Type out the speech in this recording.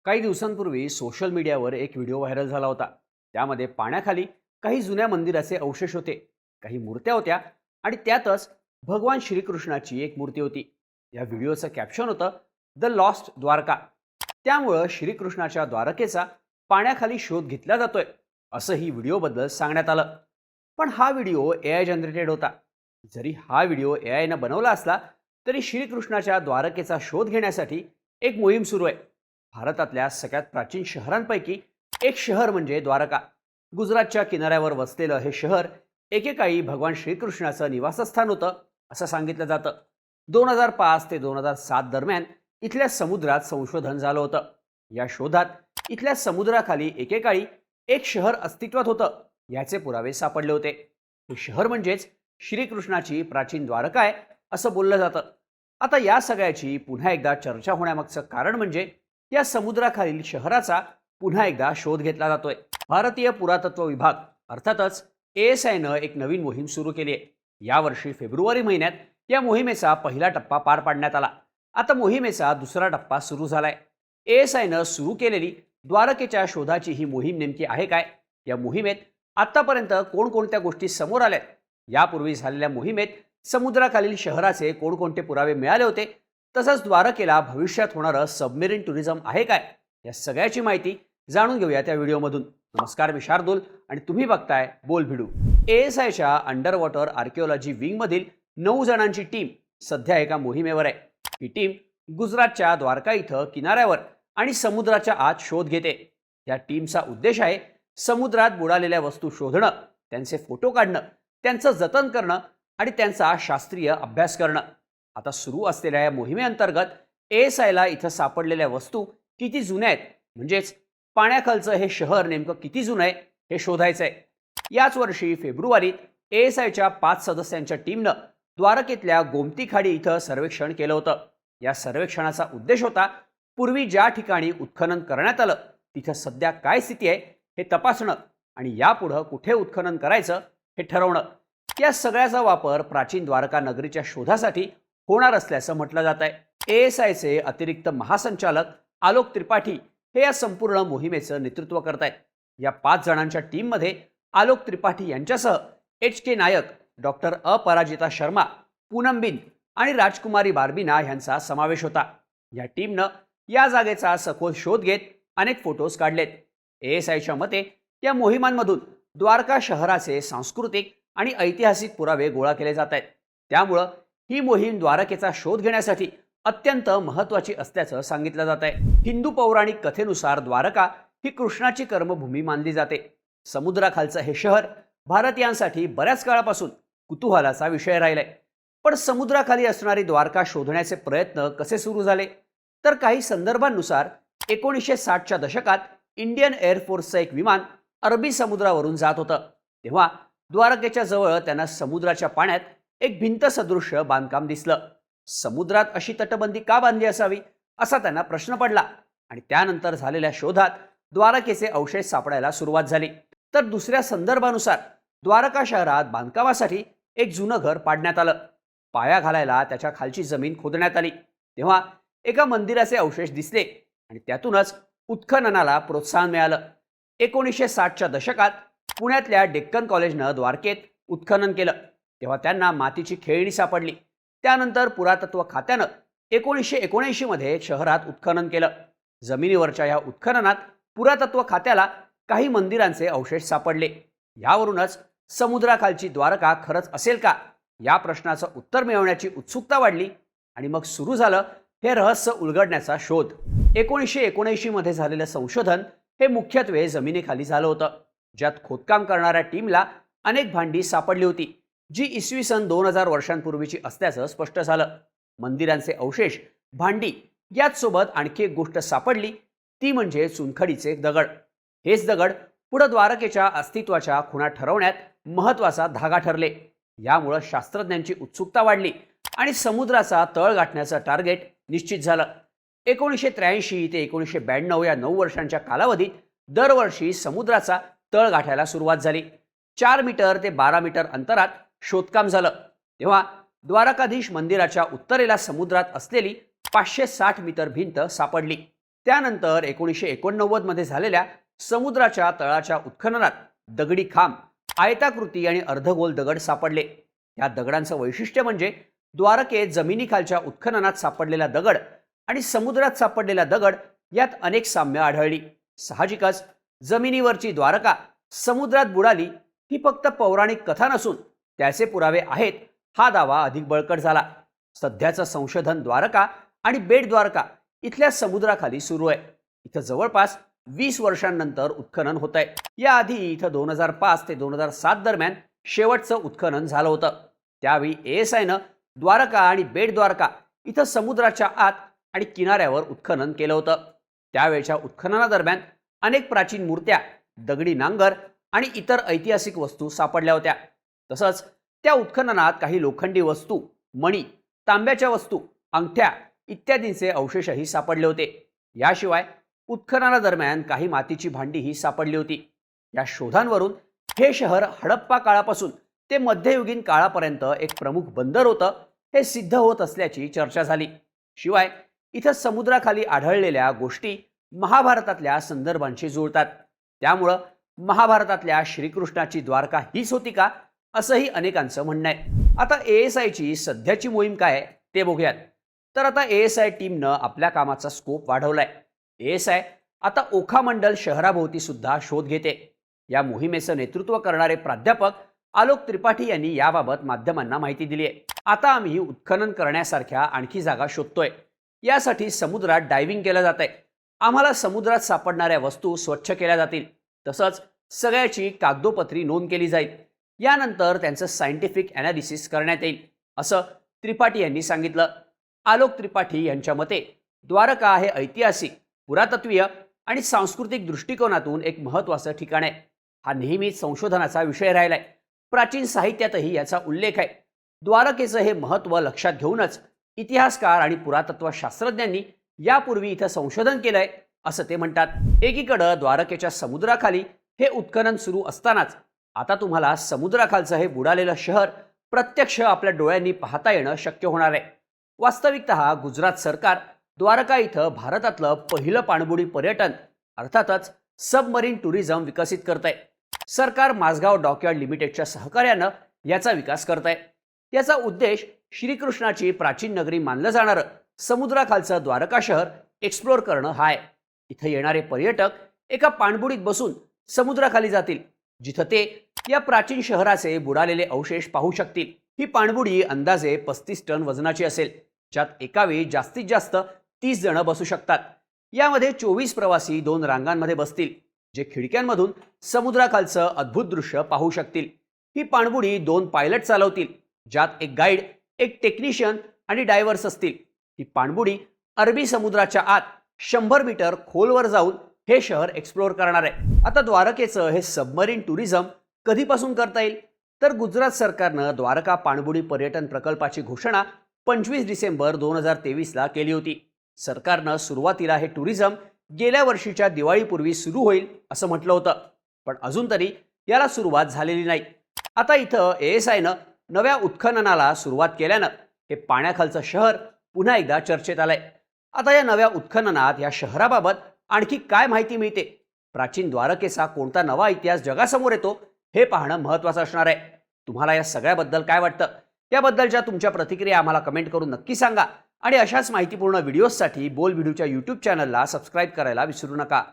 काही दिवसांपूर्वी सोशल मीडियावर एक व्हिडिओ व्हायरल झाला होता. त्यामध्ये पाण्याखाली काही जुन्या मंदिराचे अवशेष होते, काही मूर्त्या होत्या आणि त्यातच भगवान श्रीकृष्णाची एक मूर्ती होती. या व्हिडिओचं कॅप्शन होतं, द लॉस्ट द्वारका. त्यामुळं श्रीकृष्णाच्या द्वारकेचा पाण्याखाली शोध घेतला जातोय असंही व्हिडिओबद्दल सांगण्यात आलं. पण हा व्हिडिओ AI जनरेटेड होता. जरी हा व्हिडिओ AIनं बनवला असला तरी श्रीकृष्णाच्या द्वारकेचा शोध घेण्यासाठी एक मोहीम सुरू आहे. भारतातल्या सगळ्यात प्राचीन शहरांपैकी एक शहर म्हणजे द्वारका. गुजरातच्या किनाऱ्यावर वसलेलं हे शहर एकेकाळी भगवान श्रीकृष्णाचं निवासस्थान होतं असं सांगितलं जातं. 2005 ते 2007 दरम्यान इथल्या समुद्रात संशोधन झालं होतं. या शोधात इथल्या समुद्राखाली एकेकाळी एक शहर अस्तित्वात होतं याचे पुरावे सापडले होते. हे शहर म्हणजेच श्रीकृष्णाची प्राचीन द्वारका आहे असं बोललं जातं. आता या सगळ्याची पुन्हा एकदा चर्चा होण्यामागचं कारण म्हणजे या समुद्राखालील शहराचा पुन्हा एकदा शोध घेतला जातोय. भारतीय पुरातत्व विभाग अर्थातच ASIनं एक नवीन मोहीम सुरू केली आहे. यावर्षी फेब्रुवारी महिन्यात या मोहिमेचा पहिला टप्पा पार पाडण्यात आला. आता मोहिमेचा दुसरा टप्पा सुरू झालाय. ASIनं सुरू केलेली द्वारकेच्या शोधाची ही मोहीम नेमकी आहे काय? या मोहिमेत आतापर्यंत कोणकोणत्या गोष्टी समोर आल्यात? यापूर्वी झालेल्या मोहिमेत समुद्राखालील शहराचे कोणकोणते पुरावे मिळाले होते? तसंच द्वारकेला भविष्यात होणारं सबमेरीन टुरिझम आहे काय? या सगळ्याची माहिती जाणून घेऊया त्या व्हिडिओमधून. नमस्कार, मी शार्दूल आणि तुम्ही बघताय बोल भिडू. ASIच्या अंडर वॉटर आर्किओलॉजी विंगमधील 9 जणांची टीम सध्या एका मोहिमेवर आहे. ही टीम गुजरातच्या द्वारका इथं किनाऱ्यावर आणि समुद्राच्या आत शोध घेते. या टीमचा उद्देश आहे समुद्रात बुडालेल्या वस्तू शोधणं, त्यांचे फोटो काढणं, त्यांचं जतन करणं आणि त्यांचा शास्त्रीय अभ्यास करणं. आता सुरू असलेल्या या मोहिमेअंतर्गत ASIला इथं सापडलेल्या वस्तू किती जुन्या आहेत, म्हणजेच पाण्याखालचं हे शहर नेमकं किती जुनं आहे हे शोधायचं आहे. याच वर्षी फेब्रुवारीत ASIच्या 5 सदस्यांच्या टीमनं द्वारकेतल्या गोमती खाडी इथं सर्वेक्षण केलं होतं. या सर्वेक्षणाचा उद्देश होता पूर्वी ज्या ठिकाणी उत्खनन करण्यात आलं तिथं सध्या काय स्थिती आहे हे तपासणं आणि यापुढं कुठे उत्खनन करायचं हे ठरवणं. या सगळ्याचा वापर प्राचीन द्वारका नगरीच्या शोधासाठी होणार असल्याचं म्हटलं जात आहे. ASIचे अतिरिक्त महासंचालक आलोक त्रिपाठी हे या संपूर्ण मोहिमेचं नेतृत्व करतायत. या 5 जणांच्या टीममध्ये आलोक त्रिपाठी यांच्यासह HK नायक, डॉक्टर अपराजिता शर्मा, पूनम बिन आणि राजकुमारी बार्बिना यांचा समावेश होता. या टीमनं या जागेचा सखोल शोध घेत अनेक फोटोज काढलेत. ASIच्या मते या मोहिमांमधून द्वारका शहराचे सांस्कृतिक आणि ऐतिहासिक पुरावे गोळा केले जात आहेत. त्यामुळं ही मोहीम द्वारकेचा शोध घेण्यासाठी अत्यंत महत्त्वाची असल्याचं सांगितलं जात आहे. हिंदू पौराणिक कथेनुसार द्वारका ही कृष्णाची कर्मभूमी मानली जाते. समुद्राखालचं हे शहर भारतीयांसाठी बऱ्याच काळापासून कुतूहलाचा विषय राहिलाय. पण समुद्राखाली असणारी द्वारका शोधण्याचे प्रयत्न कसे सुरू झाले? तर काही संदर्भांनुसार 1960च्या दशकात इंडियन एअरफोर्सचं एक विमान अरबी समुद्रावरून जात होतं. तेव्हा द्वारकेच्या जवळ त्यांना समुद्राच्या पाण्यात एक भिंत सदृश्य बांधकाम दिसलं. समुद्रात अशी तटबंदी का बांधली असावी असा त्यांना प्रश्न पडला आणि त्यानंतर झालेल्या शोधात द्वारकेचे अवशेष सापडायला सुरुवात झाली. तर दुसऱ्या संदर्भानुसार द्वारका शहरात बांधकामासाठी एक जुनं घर पाडण्यात आलं. पाया घालायला त्याच्या खालची जमीन खोदण्यात आली. तेव्हा एका मंदिराचे अवशेष दिसले आणि त्यातूनच उत्खननाला प्रोत्साहन मिळालं. 1960च्या दशकात पुण्यातल्या डेक्कन कॉलेजनं द्वारकेत उत्खनन केलं. तेव्हा त्यांना मातीची खेळणी सापडली. त्यानंतर पुरातत्व खात्यानं 1979 मध्ये शहरात उत्खनन केलं. जमिनीवरच्या या उत्खननात पुरातत्व खात्याला काही मंदिरांचे अवशेष सापडले. यावरूनच समुद्राखालची द्वारका खरंच असेल का या प्रश्नाचं उत्तर मिळवण्याची उत्सुकता वाढली आणि मग सुरू झालं हे रहस्य उलगडण्याचा शोध. 1979 मध्ये झालेलं संशोधन हे मुख्यत्वे जमिनीखाली झालं होतं, ज्यात खोदकाम करणाऱ्या टीमला अनेक भांडी सापडली होती, जी इसवी सन 2000 वर्षांपूर्वीची असल्याचं स्पष्ट झालं. मंदिरांचे अवशेष, भांडी याचसोबत आणखी एक गोष्ट सापडली, ती म्हणजे चुनखडीचे दगड. हेच दगड पुढे द्वारकेच्या अस्तित्वाच्या खुणा ठरवण्यात महत्त्वाचा धागा ठरले. यामुळे शास्त्रज्ञांची उत्सुकता वाढली आणि समुद्राचा तळ गाठण्याचं टार्गेट निश्चित झालं. 1983 ते 1992 या 9 वर्षांच्या कालावधीत दरवर्षी समुद्राचा तळ गाठायला सुरुवात झाली. 4 मीटर ते 12 मीटर अंतरात शोधकाम झालं. तेव्हा द्वारकाधीश मंदिराच्या उत्तरेला समुद्रात असलेली 560 मीटर भिंत सापडली. त्यानंतर 1989 मध्ये झालेल्या समुद्राच्या तळाच्या उत्खननात दगडी खांब, आयताकृती आणि अर्धगोल दगड सापडले. या दगडांचं वैशिष्ट्य म्हणजे द्वारकेत जमिनीखालच्या उत्खननात सापडलेला दगड आणि समुद्रात सापडलेला दगड यात अनेक साम्य आढळली. साहजिकच जमिनीवरची द्वारका समुद्रात बुडाली ही फक्त पौराणिक कथा नसून त्याचे पुरावे आहेत हा दावा अधिक बळकट झाला. सध्याचं संशोधन द्वारका आणि बेट द्वारका इथल्या समुद्राखाली सुरू आहे. इथं जवळपास 20 वर्षांनंतर उत्खनन होत आहे. याआधी इथं 2005 ते 2007 दरम्यान शेवटचं उत्खनन झालं होतं. त्यावेळी ASIनं द्वारका आणि बेट द्वारका इथं समुद्राच्या आत आणि किनाऱ्यावर उत्खनन केलं होतं. त्यावेळच्या उत्खननादरम्यान अनेक प्राचीन मूर्त्या, दगडी नांगर आणि इतर ऐतिहासिक वस्तू सापडल्या होत्या. तसंच त्या उत्खननात काही लोखंडी वस्तू, मणी, तांब्याच्या वस्तू, अंगठ्या इत्यादींचे अवशेषही सापडले होते. याशिवाय उत्खननादरम्यान काही मातीची भांडीही सापडली होती. या शोधांवरून हे शहर हडप्पा काळापासून ते मध्ययुगीन काळापर्यंत एक प्रमुख बंदर होतं हे सिद्ध होत असल्याची चर्चा झाली. शिवाय इथं समुद्राखाली आढळलेल्या गोष्टी महाभारतातल्या संदर्भांशी जुळतात. त्यामुळं महाभारतातल्या श्रीकृष्णाची द्वारका हीच होती का असंही अनेकांचं म्हणणं आहे. आता ASIची सध्याची मोहीम काय आहे ते बघूयात. तर आता ASI टीमनं आपल्या कामाचा स्कोप वाढवलाय. ASI आता ओखा मंडल शहराभोवती सुद्धा शोध घेते. या मोहिमेचं नेतृत्व करणारे प्राध्यापक आलोक त्रिपाठी यांनी याबाबत माध्यमांना माहिती दिली आहे. आता आम्ही उत्खनन करण्यासारख्या आणखी जागा शोधतोय. यासाठी समुद्रात डायव्हिंग केलं जात आहे. आम्हाला समुद्रात सापडणाऱ्या वस्तू स्वच्छ केल्या जातील. तसंच सगळ्याची कागदोपत्री नोंद केली जाईल. यानंतर त्यांचं सायंटिफिक ॲनालिसिस करण्यात येईल असं त्रिपाठी यांनी सांगितलं. आलोक त्रिपाठी यांच्या मते द्वारका हे ऐतिहासिक, पुरातत्वीय आणि सांस्कृतिक दृष्टिकोनातून एक महत्त्वाचं ठिकाण आहे. हा नेहमीच संशोधनाचा विषय राहिलाय. प्राचीन साहित्यातही याचा उल्लेख आहे. द्वारकेचं हे महत्त्व लक्षात घेऊनच इतिहासकार आणि पुरातत्व शास्त्रज्ञांनी यापूर्वी इथं संशोधन केलंय असं ते म्हणतात. एकीकडे द्वारकेच्या समुद्राखाली हे उत्खनन सुरू असतानाच आता तुम्हाला समुद्राखालचं हे बुडालेलं शहर प्रत्यक्ष आपल्या डोळ्यांनी पाहता येणं शक्य होणार आहे. वास्तविकतः गुजरात सरकार द्वारका इथं भारतातलं पहिलं पाणबुडी पर्यटन अर्थातच सबमरीन टुरिझम विकसित करत आहे. सरकार माझगाव डॉकयार्ड लिमिटेडच्या सहकार्यानं याचा विकास करत आहे. याचा उद्देश श्रीकृष्णाची प्राचीन नगरी मानलं जाणारं समुद्राखालचं द्वारका शहर एक्सप्लोर करणं हा आहे. इथं येणारे पर्यटक एका पाणबुडीत बसून समुद्राखाली जातील, जिथं ते या प्राचीन शहराचे बुडालेले अवशेष पाहू शकतील. ही पाणबुडी अंदाजे 35 टन वजनाची असेल, ज्यात एकावेळी जास्तीत जास्त 30 जण बसू शकतात. यामध्ये 24 प्रवासी 2 रांगांमध्ये बसतील, जे खिडक्यांमधून समुद्राखालचं अद्भुत दृश्य पाहू शकतील. ही पाणबुडी 2 पायलट चालवतील, ज्यात एक गाईड, एक टेक्निशियन आणि डायव्हर्स असतील. ही पाणबुडी अरबी समुद्राच्या आत 100 मीटर खोलवर जाऊन हे शहर एक्सप्लोर करणार आहे. आता द्वारकेचं हे सबमरीन टुरिझम कधीपासून करता येईल? तर गुजरात सरकारनं द्वारका पाणबुडी पर्यटन प्रकल्पाची घोषणा 25 डिसेंबर 2023 ला केली होती. सरकारनं सुरुवातीला हे टुरिझम गेल्या वर्षीच्या दिवाळीपूर्वी सुरू होईल असं म्हटलं होतं, पण अजून तरी याला सुरुवात झालेली नाही. आता इथं ASIनं नव्या उत्खननाला सुरुवात केल्यानं हे पाण्याखालचं शहर पुन्हा एकदा चर्चेत आलंय. आता या नव्या उत्खननात या शहराबाबत आणखी काय माहिती मिळते, प्राचीन द्वारकेचा कोणता नवा इतिहास जगासमोर येतो हे पाहणं महत्त्वाचं असणार आहे. तुम्हाला या सगळ्याबद्दल काय वाटतं? याबद्दलच्या तुमच्या प्रतिक्रिया आम्हाला कमेंट करून नक्की सांगा आणि अशाच माहितीपूर्ण व्हिडिओजसाठी बोल व्हिडिओच्या YouTube चॅनलला सबस्क्राईब करायला विसरू नका.